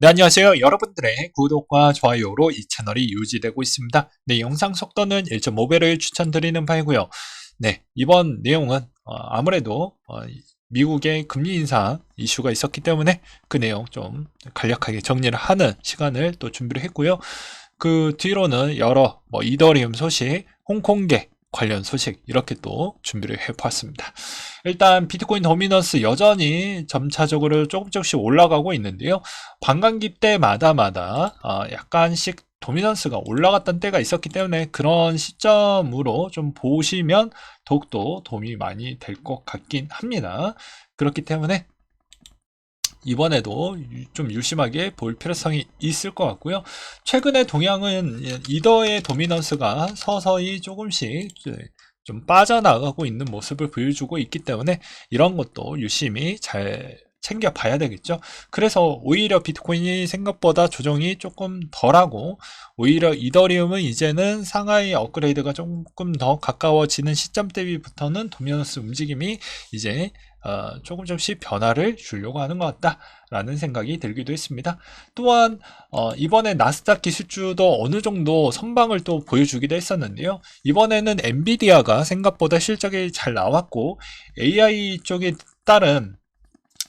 네, 안녕하세요. 여러분들의 구독과 좋아요로 이 채널이 유지되고 있습니다. 네, 영상 속도는 1.5배를 추천드리는 바이고요. 네, 이번 내용은 아무래도 미국의 금리 인상 이슈가 있었기 때문에 그 내용 좀 간략하게 정리를 하는 시간을 또 준비를 했고요. 그 뒤로는 여러 이더리움 소식, 홍콩계 관련 소식 이렇게 또 준비를 해봤습니다. 일단 비트코인 도미넌스 여전히 점차적으로 조금씩 올라가고 있는데요. 반감기 때마다 약간씩 도미넌스가 올라갔던 때가 있었기 때문에 그런 시점으로 좀 보시면 더욱더 도움이 많이 될 것 같긴 합니다. 그렇기 때문에 이번에도 좀 유심하게 볼 필요성이 있을 것 같고요. 최근의 동향은 이더의 도미넌스가 서서히 조금씩 좀 빠져나가고 있는 모습을 보여주고 있기 때문에 이런 것도 유심히 잘 챙겨봐야 되겠죠. 그래서 오히려 비트코인이 생각보다 조정이 조금 덜하고 오히려 이더리움은 이제는 상하이 업그레이드가 조금 더 가까워지는 시점 대비부터는 도미넌스 움직임이 이제 조금씩 변화를 주려고 하는 것 같다라는 생각이 들기도 했습니다. 또한 이번에 나스닥 기술주도 어느 정도 선방을 또 보여주기도 했었는데요. 이번에는 엔비디아가 생각보다 실적이 잘 나왔고 AI 쪽에 따른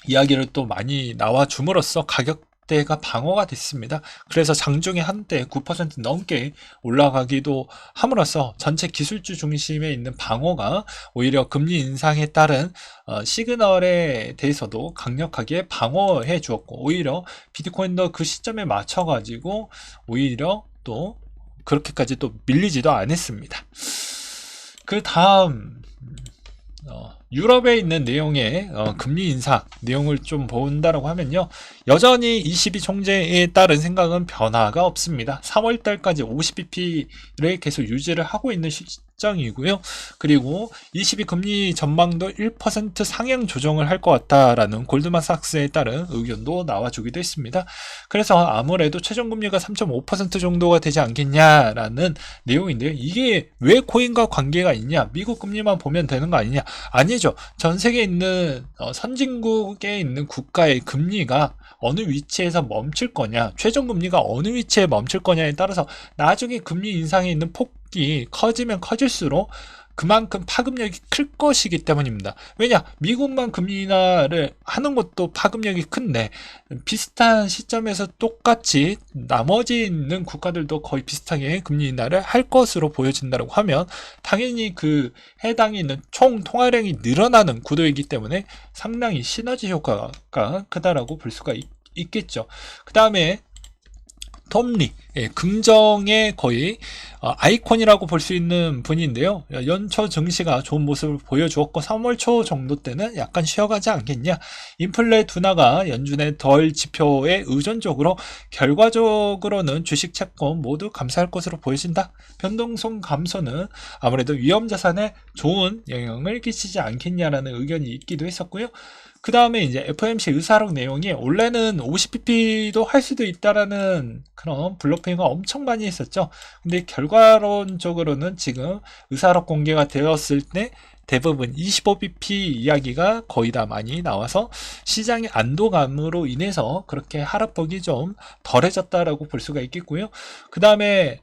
이야기를 또 많이 나와 줌으로써 가격대가 방어가 됐습니다. 그래서 장중에 한때 9% 넘게 올라가기도 함으로써 전체 기술주 중심에 있는 방어가 오히려 금리 인상에 따른 시그널에 대해서도 강력하게 방어해 주었고 오히려 비트코인도 그 시점에 맞춰 가지고 오히려 또 그렇게까지 또 밀리지도 않았습니다. 그 다음 유럽에 있는 내용의 금리 인상 내용을 좀 본다라고 하면요. 여전히 22 총재에 따른 생각은 변화가 없습니다. 3월달까지 50bp를 계속 유지를 하고 있는 시장이고요. 그리고 22 금리 전망도 1% 상향 조정을 할 것 같다라는 골드만삭스에 따른 의견도 나와주기도 했습니다. 그래서 아무래도 최종금리가 3.5% 정도가 되지 않겠냐라는 내용인데요. 이게 왜 코인과 관계가 있냐? 미국 금리만 보면 되는 거 아니냐? 아니죠. 전 세계에 있는 선진국에 있는 국가의 금리가 어느 위치에서 멈출 거냐, 최종금리가 어느 위치에 멈출 거냐에 따라서 나중에 금리 인상에 있는 폭이 커지면 커질수록 그만큼 파급력이 클 것이기 때문입니다. 왜냐? 미국만 금리 인하를 하는 것도 파급력이 큰데 비슷한 시점에서 똑같이 나머지 있는 국가들도 거의 비슷하게 금리 인하를 할 것으로 보여진다고 하면 당연히 그 해당에 있는 총 통화량이 늘어나는 구도이기 때문에 상당히 시너지 효과가 크다라고 볼 수가 있겠죠. 그 다음에 톰리, 긍정의 거의 아이콘이라고 볼 수 있는 분인데요. 연초 증시가 좋은 모습을 보여주었고 3월 초 정도 때는 약간 쉬어가지 않겠냐. 인플레 둔화가 연준의 덜 지표에 의존적으로 결과적으로는 주식 채권 모두 감소할 것으로 보여진다. 변동성 감소는 아무래도 위험자산에 좋은 영향을 끼치지 않겠냐라는 의견이 있기도 했었고요. 그 다음에 이제 FOMC 의사록 내용이 원래는 50bp도 할 수도 있다라는 그런 블러핑을 엄청 많이 했었죠. 근데 결과론적으로는 지금 의사록 공개가 되었을 때 대부분 25bp 이야기가 거의 다 많이 나와서 시장의 안도감으로 인해서 그렇게 하락폭이 좀 덜해졌다라고 볼 수가 있겠고요. 그 다음에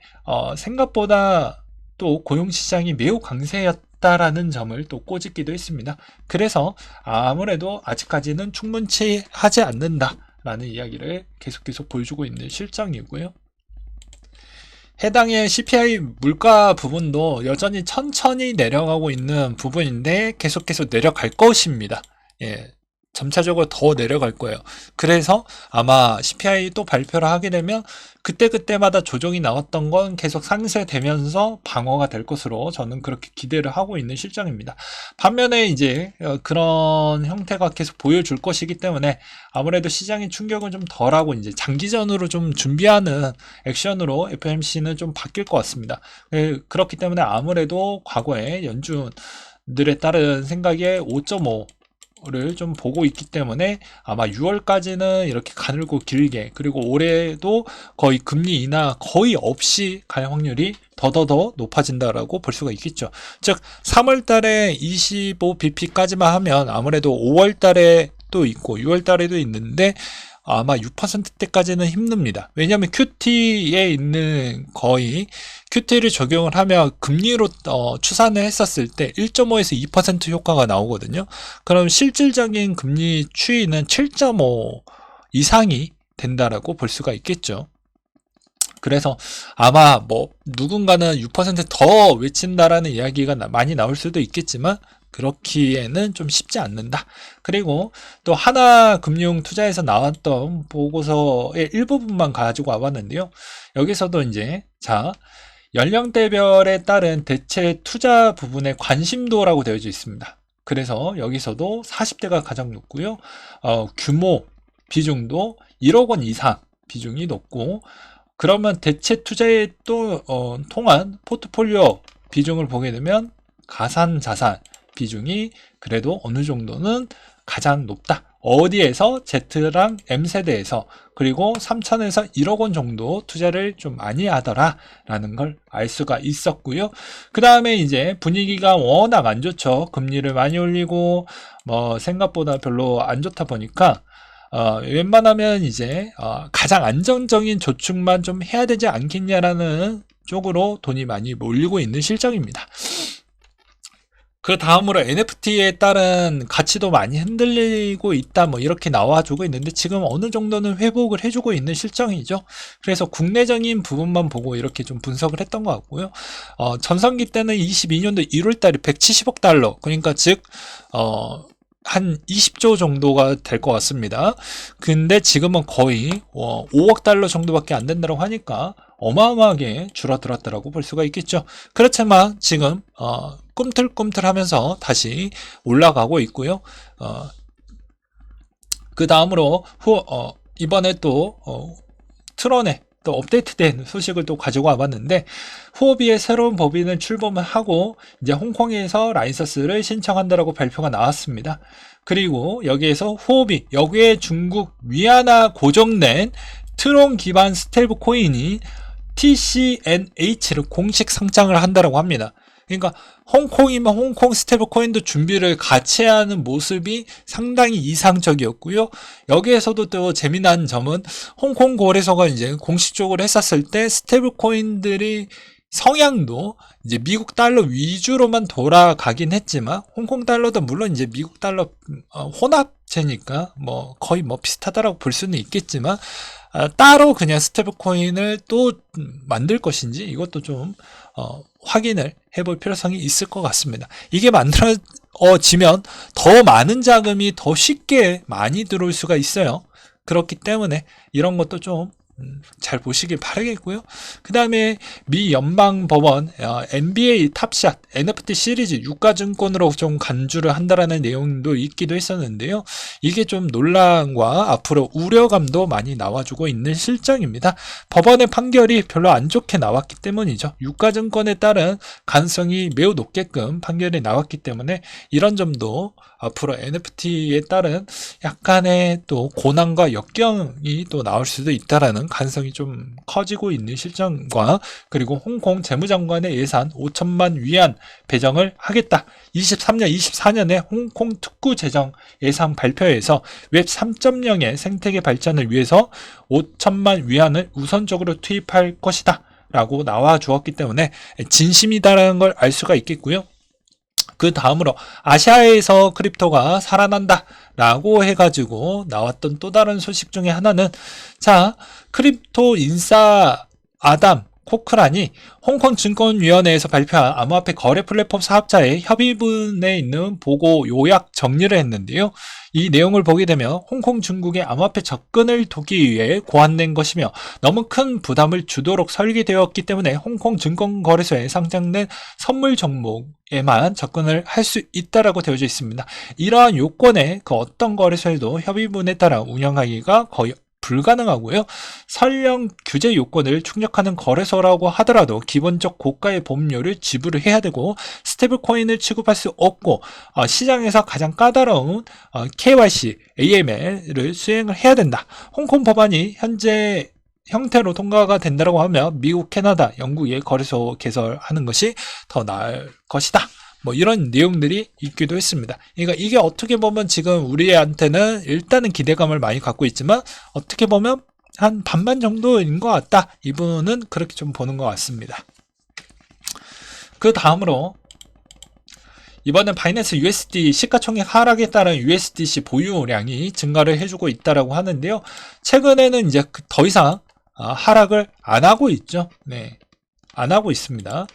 생각보다 또 고용시장이 매우 강세였다라는 점을 또 꼬집기도 했습니다. 그래서 아무래도 아직까지는 충분치 하지 않는다라는 이야기를 계속 보여주고 있는 실정이고요. 해당의 CPI 물가 부분도 여전히 천천히 내려가고 있는 부분인데 계속 내려갈 것입니다. 예. 점차적으로 더 내려갈 거예요. 그래서 아마 CPI 또 발표를 하게 되면 그때마다 조정이 나왔던 건 계속 상쇄되면서 방어가 될 것으로 저는 그렇게 기대를 하고 있는 실정입니다. 반면에 이제 그런 형태가 계속 보여줄 것이기 때문에 아무래도 시장의 충격은 좀 덜하고 이제 장기전으로 좀 준비하는 액션으로 FOMC는 좀 바뀔 것 같습니다. 그렇기 때문에 아무래도 과거에 연준들에 따른 생각에 5.5 를 좀 보고 있기 때문에 아마 6월까지는 이렇게 가늘고 길게 그리고 올해도 거의 금리 인하 거의 없이 갈 확률이 더더더 높아진다라고 볼 수가 있겠죠. 즉 3월 달에 25bp까지만 하면 아무래도 5월 달에 또 있고 6월 달에도 있는데 아마 6%대까지는 힘듭니다. 왜냐하면 QT에 있는 거의 QT를 적용을 하면 금리로 추산을 했었을 때 1.5에서 2% 효과가 나오거든요. 그럼 실질적인 금리 추이는 7.5 이상이 된다라고 볼 수가 있겠죠. 그래서 아마 뭐 누군가는 6%더 외친다라는 이야기가 많이 나올 수도 있겠지만 그렇기에는 좀 쉽지 않는다. 그리고 또 하나금융투자에서 나왔던 보고서의 일부분만 가지고 와봤는데요. 여기서도 이제 자 연령대별에 따른 대체 투자 부분의 관심도라고 되어져 있습니다. 그래서 여기서도 40대가 가장 높고요. 규모 비중도 1억 원 이상 비중이 높고, 그러면 대체 투자에 또 통한 포트폴리오 비중을 보게 되면 가산자산 비중이 그래도 어느 정도는 가장 높다. 어디에서 Z랑 M세대에서 그리고 3천에서 1억 원 정도 투자를 좀 많이 하더라 라는 걸 알 수가 있었고요. 그 다음에 이제 분위기가 워낙 안 좋죠. 금리를 많이 올리고 뭐 생각보다 별로 안 좋다 보니까 웬만하면 이제 가장 안정적인 저축만 좀 해야 되지 않겠냐라는 쪽으로 돈이 많이 몰리고 있는 실정입니다. 그 다음으로 NFT에 따른 가치도 많이 흔들리고 있다 뭐 이렇게 나와주고 있는데 지금 어느 정도는 회복을 해주고 있는 실정이죠. 그래서 국내적인 부분만 보고 이렇게 좀 분석을 했던 것 같고요. 전성기 때는 22년도 1월달에 170억 달러, 그러니까 즉 한 20조 정도가 될 것 같습니다. 근데 지금은 거의 5억 달러 정도밖에 안 된다고 하니까 어마어마하게 줄어들었다고 볼 수가 있겠죠. 그렇지만 지금 꿈틀꿈틀 하면서 다시 올라가고 있고요. 그 다음으로 이번에 또 트론에 또 업데이트된 소식을 또 가지고 와봤는데, 후오비의 새로운 법인을 출범을 하고 이제 홍콩에서 라이선스를 신청한다라고 발표가 나왔습니다. 그리고 여기에서 후오비, 여기에 중국 위안화 고정된 트론 기반 스테이블 코인이 TCNH를 공식 상장을 한다라고 합니다. 그러니까 홍콩이면 홍콩 스테이블 코인도 준비를 같이 하는 모습이 상당히 이상적이었고요. 여기에서도 또 재미난 점은 홍콩 거래소가 이제 공식적으로 했었을 때 스테이블 코인들이 성향도 이제 미국 달러 위주로만 돌아가긴 했지만 홍콩 달러도 물론 이제 미국 달러 혼합체니까 뭐 거의 뭐 비슷하다라고 볼 수는 있겠지만 따로 그냥 스테이블 코인을 또 만들 것인지 이것도 좀 확인을 해볼 필요성이 있을 것 같습니다. 이게 만들어지면 더 많은 자금이 더 쉽게 많이 들어올 수가 있어요. 그렇기 때문에 이런 것도 좀 잘 보시길 바라겠고요. 그 다음에 미 연방법원 NBA 탑샷 NFT 시리즈 유가증권으로 좀 간주를 한다라는 내용도 있기도 했었는데요. 이게 좀 논란과 앞으로 우려감도 많이 나와주고 있는 실정입니다. 법원의 판결이 별로 안 좋게 나왔기 때문이죠. 유가증권에 따른 가능성이 매우 높게끔 판결이 나왔기 때문에 이런 점도 앞으로 NFT에 따른 약간의 또 고난과 역경이 또 나올 수도 있다라는 가능성이 좀 커지고 있는 실정과, 그리고 홍콩 재무장관의 예산 5천만 위안 배정을 하겠다. 23년, 24년에 홍콩 특구 재정 예산 발표에서 웹 3.0의 생태계 발전을 위해서 5천만 위안을 우선적으로 투입할 것이다 라고 나와 주었기 때문에 진심이다라는 걸 알 수가 있겠고요. 그 다음으로 아시아에서 크립토가 살아난다 라고 해가지고 나왔던 또 다른 소식 중에 하나는, 자, 크립토 인싸 아담 코크란이 홍콩 증권위원회에서 발표한 암호화폐 거래 플랫폼 사업자의 협의문에 있는 보고 요약 정리를 했는데요. 이 내용을 보게 되면 홍콩 중국의 암호화폐 접근을 돕기 위해 고안된 것이며 너무 큰 부담을 주도록 설계되었기 때문에 홍콩 증권거래소에 상장된 선물 종목에만 접근을 할 수 있다라고 되어져 있습니다. 이러한 요건에 그 어떤 거래소에도 협의문에 따라 운영하기가 거의 불가능하고요. 설령 규제 요건을 충족하는 거래소라고 하더라도 기본적 고가의 보험료를 지불을 해야 되고 스테이블 코인을 취급할 수 없고 시장에서 가장 까다로운 KYC, AML을 수행을 해야 된다. 홍콩 법안이 현재 형태로 통과가 된다고 하면 미국, 캐나다, 영국의 거래소 개설하는 것이 더 나을 것이다. 뭐 이런 내용들이 있기도 했습니다. 그러니까 이게 어떻게 보면 지금 우리한테는 일단은 기대감을 많이 갖고 있지만 어떻게 보면 한 반반 정도인 것 같다. 이 부분은 그렇게 좀 보는 것 같습니다. 그 다음으로 이번엔 바이낸스 USD 시가총액 하락에 따른 USDC 보유량이 증가를 해주고 있다라고 하는데요. 최근에는 이제 더 이상 하락을 안 하고 있죠. 네, 안 하고 있습니다.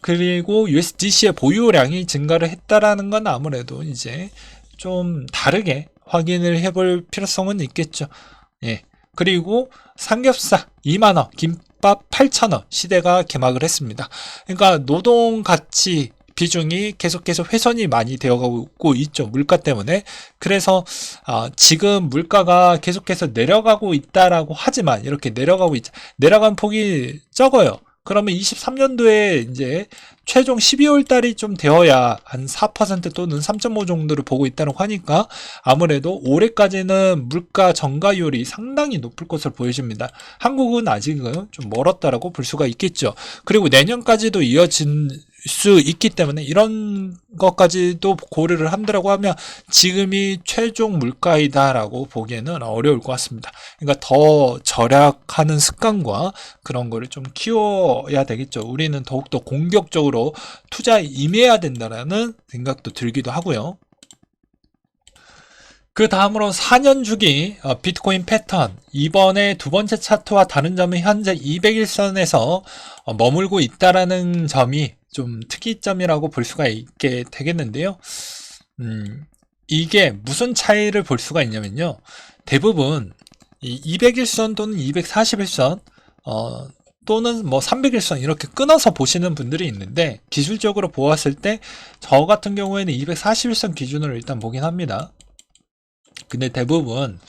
그리고 USDC의 보유량이 증가를 했다라는 건 아무래도 이제 좀 다르게 확인을 해볼 필요성은 있겠죠. 예. 그리고 삼겹살 2만원, 김밥 8,000원 시대가 개막을 했습니다. 그러니까 노동 가치 비중이 계속해서 훼손이 많이 되어가고 있죠. 물가 때문에. 그래서 지금 물가가 계속해서 내려가고 있다라고 하지만 이렇게 내려간 폭이 적어요. 그러면 23년도에 이제 최종 12월 달이 좀 되어야 한 4% 또는 3.5 정도를 보고 있다고 하니까 아무래도 올해까지는 물가 전가율이 상당히 높을 것으로 보여집니다. 한국은 아직은 좀 멀었다라고 볼 수가 있겠죠. 그리고 내년까지도 이어질 수 있기 때문에 이런 것까지도 고려를 한다고 하면 지금이 최종 물가이다라고 보기에는 어려울 것 같습니다. 그러니까 더 절약하는 습관과 그런 거를 좀 키워야 되겠죠. 우리는 더욱더 공격적으로 투자에 임해야 된다는 생각도 들기도 하고요. 그 다음으로 4년 주기 비트코인 패턴, 이번에 두 번째 차트와 다른 점은 현재 200일선에서 머물고 있다라는 점이 좀 특이점이라고 볼 수가 있게 되겠는데요. 이게 무슨 차이를 볼 수가 있냐면요. 대부분 이 200일선 또는 240일선 또는 뭐 300일선 이렇게 끊어서 보시는 분들이 있는데 기술적으로 보았을 때 저 같은 경우에는 241선 기준으로 일단 보긴 합니다. 근데 대부분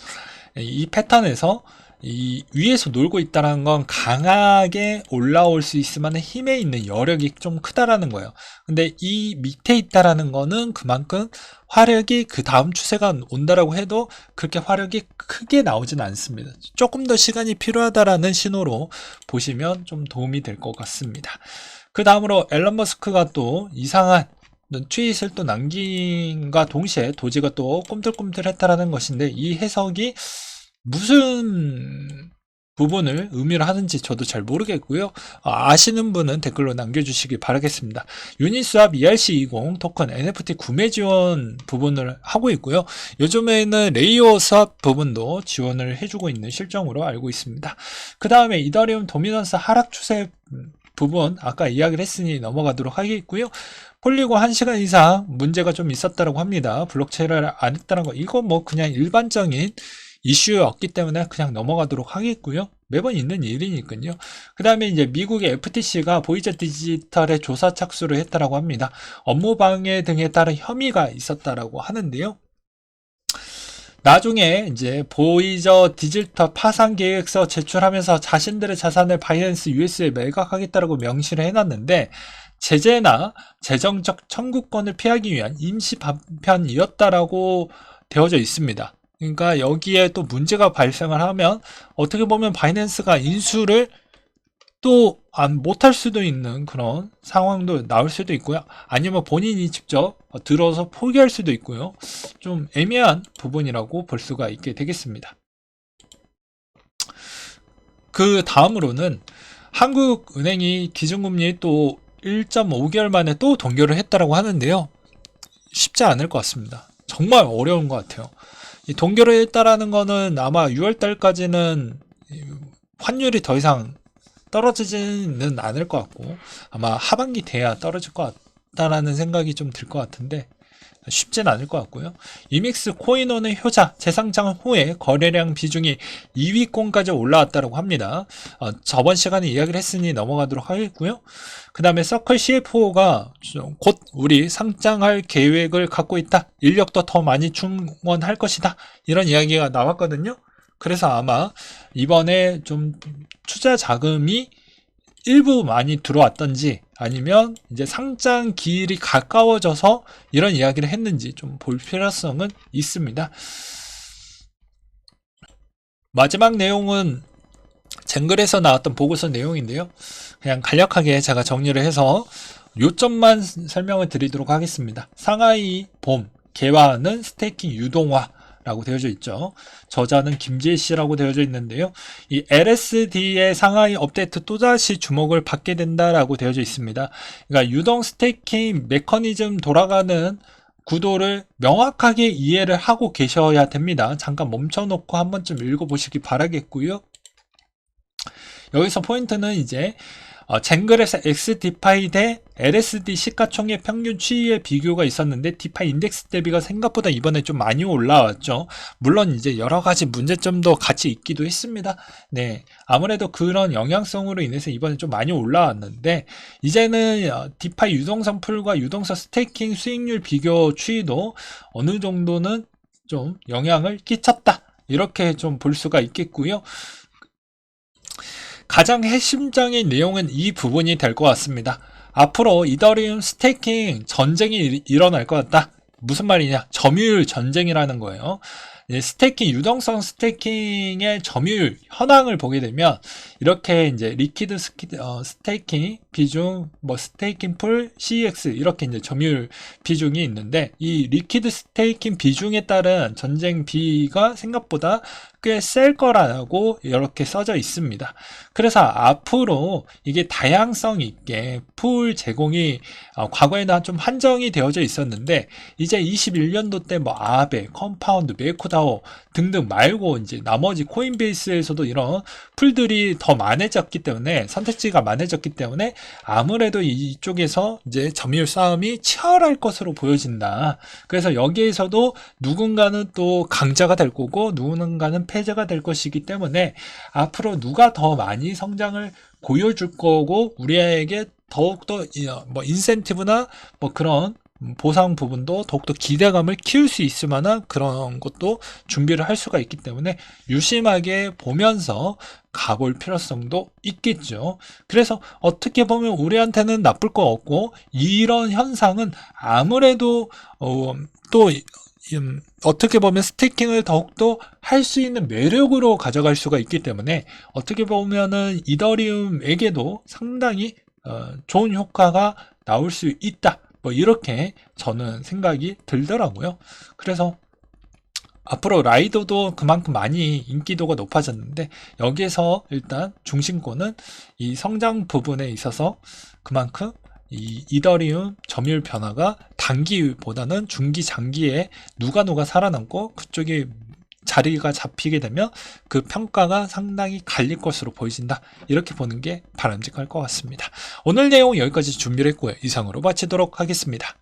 이 패턴에서 이 위에서 놀고 있다는 건 강하게 올라올 수 있을 만한 힘에 있는 여력이 좀 크다라는 거예요. 근데 이 밑에 있다라는 거는 그만큼 화력이 그 다음 추세가 온다라고 해도 그렇게 화력이 크게 나오진 않습니다. 조금 더 시간이 필요하다라는 신호로 보시면 좀 도움이 될 것 같습니다. 그 다음으로 앨런 머스크가 또 이상한 트윗을 또 남긴과 동시에 도지가 또 꿈틀꿈틀했다라는 것인데 이 해석이 무슨 부분을 의미를 하는지 저도 잘 모르겠고요. 아시는 분은 댓글로 남겨주시기 바라겠습니다. 유니스왑 ERC20 토큰 NFT 구매 지원 부분을 하고 있고요. 요즘에는 레이어 스왑 부분도 지원을 해주고 있는 실정으로 알고 있습니다. 그 다음에 이더리움 도미넌스 하락 추세 부분 아까 이야기를 했으니 넘어가도록 하겠고요. 폴리곤 1시간 이상 문제가 좀 있었다고 합니다. 블록체인을 안 했다는 거 이거 뭐 그냥 일반적인 이슈였기 때문에 그냥 넘어가도록 하겠고요. 매번 있는 일이니까요. 그 다음에 이제 미국의 FTC가 보이저 디지털에 조사 착수를 했다라고 합니다. 업무 방해 등에 따른 혐의가 있었다라고 하는데요. 나중에 이제 보이저 디지털 파산 계획서 제출하면서 자신들의 자산을 바이낸스 US에 매각하겠다라고 명시를 해놨는데 제재나 재정적 청구권을 피하기 위한 임시 반편이었다라고 되어져 있습니다. 그러니까 여기에 또 문제가 발생을 하면 어떻게 보면 바이낸스가 인수를 또 못할 수도 있는 그런 상황도 나올 수도 있고요. 아니면 본인이 직접 들어서 포기할 수도 있고요. 좀 애매한 부분이라고 볼 수가 있게 되겠습니다. 그 다음으로는 한국은행이 기준금리 또 1.5개월 만에 또 동결을 했다라고 하는데요. 쉽지 않을 것 같습니다. 정말 어려운 것 같아요. 이 동결을 했다라는 거는 아마 6월 달까지는 환율이 더 이상 떨어지지는 않을 것 같고 아마 하반기 돼야 떨어질 것 같다라는 생각이 좀 들 것 같은데 쉽진 않을 것 같고요. 이믹스 코인원의 효자 재상장 후에 거래량 비중이 2위권까지 올라왔다고 합니다. 저번 시간에 이야기를 했으니 넘어가도록 하겠고요. 그 다음에 서클 CFO가 곧 우리 상장할 계획을 갖고 있다. 인력도 더 많이 충원할 것이다. 이런 이야기가 나왔거든요. 그래서 아마 이번에 좀 투자 자금이 일부 많이 들어왔던지 아니면 이제 상장 기일이 가까워져서 이런 이야기를 했는지 좀 볼 필요성은 있습니다. 마지막 내용은 쟁글에서 나왔던 보고서 내용인데요. 그냥 간략하게 제가 정리를 해서 요점만 설명을 드리도록 하겠습니다. 상하이 봄, 개화는 스테이킹 유동화라고 되어져 있죠. 저자는 김재씨라고 되어져 있는데요. 이 LSD의 상하이 업데이트 또다시 주목을 받게 된다라고 되어져 있습니다. 그러니까 유동 스테이킹 메커니즘 돌아가는 구도를 명확하게 이해를 하고 계셔야 됩니다. 잠깐 멈춰놓고 한 번쯤 읽어보시기 바라겠고요. 여기서 포인트는 이제 쟁글에서 XDPI 대 LSD 시가총액 평균 추이의 비교가 있었는데 DPI 인덱스 대비가 생각보다 이번에 좀 많이 올라왔죠. 물론 이제 여러 가지 문제점도 같이 있기도 했습니다. 네, 아무래도 그런 영향성으로 인해서 이번에 좀 많이 올라왔는데 이제는 DPI 유동성 풀과 유동성 스테이킹 수익률 비교 추이도 어느 정도는 좀 영향을 끼쳤다. 이렇게 좀 볼 수가 있겠고요. 가장 핵심적인 내용은 이 부분이 될 것 같습니다. 앞으로 이더리움 스테이킹 전쟁이 일어날 것 같다. 무슨 말이냐? 점유율 전쟁이라는 거예요. 스테이킹, 유동성 스테이킹의 점유율 현황을 보게 되면 이렇게 이제 리퀴드 스테이킹 비중, 스테이킹 풀, CEX 이렇게 이제 점유율 비중이 있는데 이 리퀴드 스테이킹 비중에 따른 전쟁비가 생각보다 꽤 셀 거라고 이렇게 써져 있습니다. 그래서 앞으로 이게 다양성 있게 풀 제공이 과거에는 좀 한정이 되어져 있었는데 이제 21년도 때 아베, 컴파운드, 메이코다오 등등 말고 이제 나머지 코인베이스에서도 이런 풀들이 더 많아졌기 때문에 선택지가 많아졌기 때문에 아무래도 이쪽에서 이제 점유율 싸움이 치열할 것으로 보여진다. 그래서 여기에서도 누군가는 또 강자가 될 거고 누군가는 패자가 될 것이기 때문에 앞으로 누가 더 많이 성장을 보여줄 거고 우리에게 더욱더 인센티브나 그런 보상 부분도 더욱더 기대감을 키울 수 있을 만한 그런 것도 준비를 할 수가 있기 때문에 유심하게 보면서 가볼 필요성도 있겠죠. 그래서 어떻게 보면 우리한테는 나쁠 거 없고 이런 현상은 아무래도 또 어떻게 보면 스테이킹을 더욱더 할 수 있는 매력으로 가져갈 수가 있기 때문에 어떻게 보면은 이더리움에게도 상당히 좋은 효과가 나올 수 있다. 이렇게 저는 생각이 들더라고요. 그래서 앞으로 라이더도 그만큼 많이 인기도가 높아졌는데 여기에서 일단 중심권은 이 성장 부분에 있어서 그만큼 이 이더리움 점유율 변화가 단기보다는 중기, 장기에 누가 살아남고 그쪽이 자리가 잡히게 되면 그 평가가 상당히 갈릴 것으로 보여진다. 이렇게 보는 게 바람직할 것 같습니다. 오늘 내용 여기까지 준비를 했고요. 이상으로 마치도록 하겠습니다.